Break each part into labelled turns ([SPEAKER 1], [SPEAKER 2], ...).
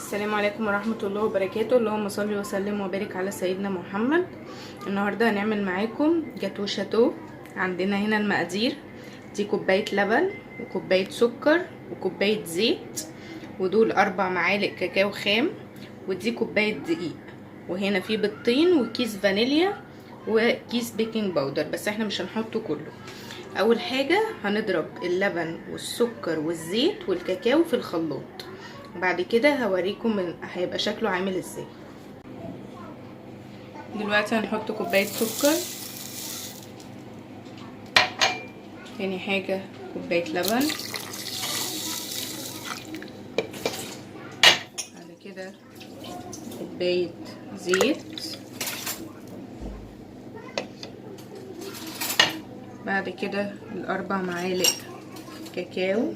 [SPEAKER 1] السلام عليكم ورحمة الله وبركاته. اللهم صل وسلم وبارك على سيدنا محمد. النهاردة هنعمل معاكم جاتو شاتو. عندنا هنا المقادير: دي كوباية لبن وكوباية سكر وكوباية زيت، ودول 4 معالق كاكاو خام، ودي كوباية دقيق، وهنا في بيضتين وكيس فانيليا وكيس بيكنج باودر، بس احنا مش هنحطه كله. اول حاجة هنضرب اللبن والسكر والزيت والكاكاو في الخلاط، بعد كده هوريكم هيبقى شكله عامل ازاي. دلوقتي هنحط كوباية سكر، تاني حاجة كوباية لبن، بعد كده كوباية زيت، بعد كده ال4 معالق كاكاو،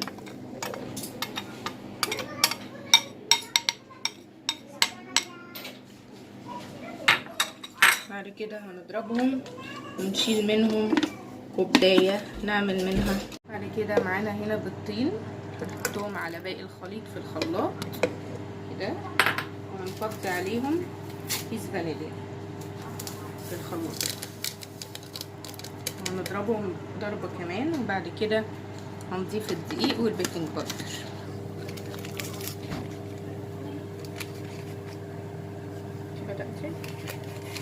[SPEAKER 1] بعد كده هنضربهم ونشيل منهم كوباية نعمل منها. بعد كده معانا هنا بيضتين هنحطهم على باقي الخليط في الخلاط كده، وهنحط عليهم كيس فانيليا في الخلاط، وهنضربهم ضربة كمان، وبعد كده هنضيف الدقيق والبيكنج باودر.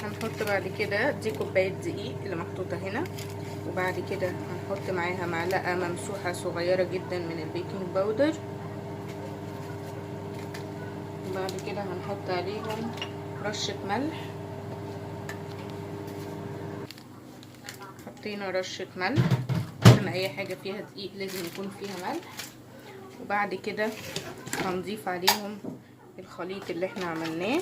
[SPEAKER 1] هنحط بعد كده دي كوباية دقيق اللي محطوطة هنا، وبعد كده هنحط معاها معلقة ممسوحة صغيرة جدا من البيكنج باودر، وبعد كده هنحط عليهم رشة ملح. حطينا رشة ملح، احنا اي حاجة فيها دقيق لازم يكون فيها ملح، وبعد كده هنضيف عليهم الخليط اللي احنا عملناه،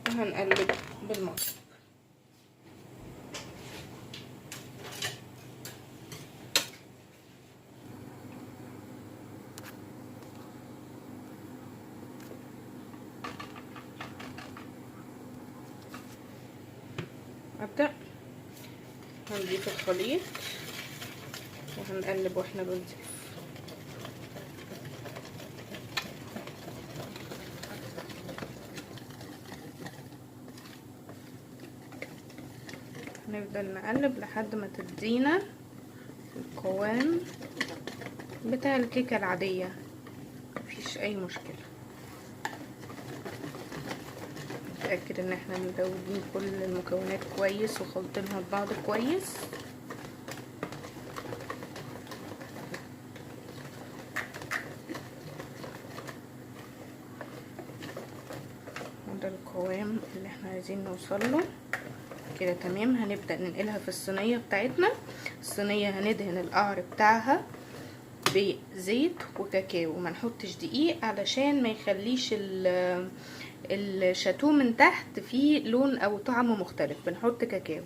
[SPEAKER 1] وهنقلب بالمضرب. ابدأ هنضيف الخليط وهنقلب واحنا بنضيف. نفضل نقلب لحد ما تدينا القوام بتاع الكيكه العاديه، مفيش اي مشكله. نتاكد ان احنا مدوبين كل المكونات كويس وخلطينها ببعض كويس. وده القوام اللي احنا عايزين نوصله كده تمام. هنبدأ ننقلها في الصينية بتاعتنا. الصينية هندهن القعر بتاعها بزيت وكاكاو، ما نحطش دقيق علشان ما يخليش الشاتو من تحت فيه لون او طعم مختلف، بنحط كاكاو.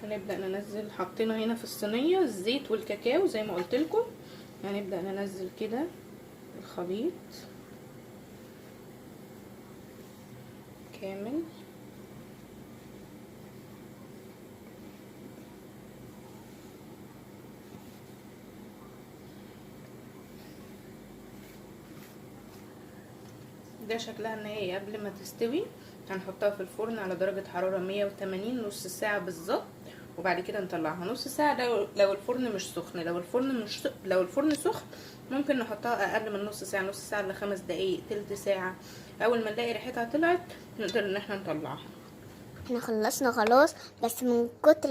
[SPEAKER 1] هنبدأ ننزل، حطينا هنا في الصينية الزيت والكاكاو زي ما قلت لكم. هنبدأ ننزل كده الخليط كامل، ده شكلها النهائي قبل ما تستوي. هنحطها في الفرن على درجة حرارة 180 نص ساعة بالظبط، وبعد كده نطلعها نص ساعة لو الفرن مش سخن. لو الفرن سخن ممكن نحطها اقل من نص ساعة، نص ساعة ل5 دقايق، تلت ساعة. اول ما نلاقي ريحتها طلعت نقدر ان احنا نطلعها.
[SPEAKER 2] احنا خلصنا خلاص، بس من كتر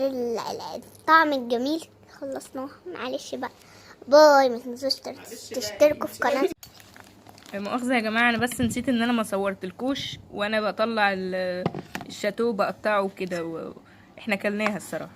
[SPEAKER 2] الطعم الجميل خلصناها. معلش بقى، باي. ما تنسوش تشتركوا في قناتي.
[SPEAKER 1] مؤاخذة يا جماعة، انا بس نسيت ان انا ما صورتلكوش وانا بطلع الشاتو بقطعه كده، واحنا كلناها الصراحة.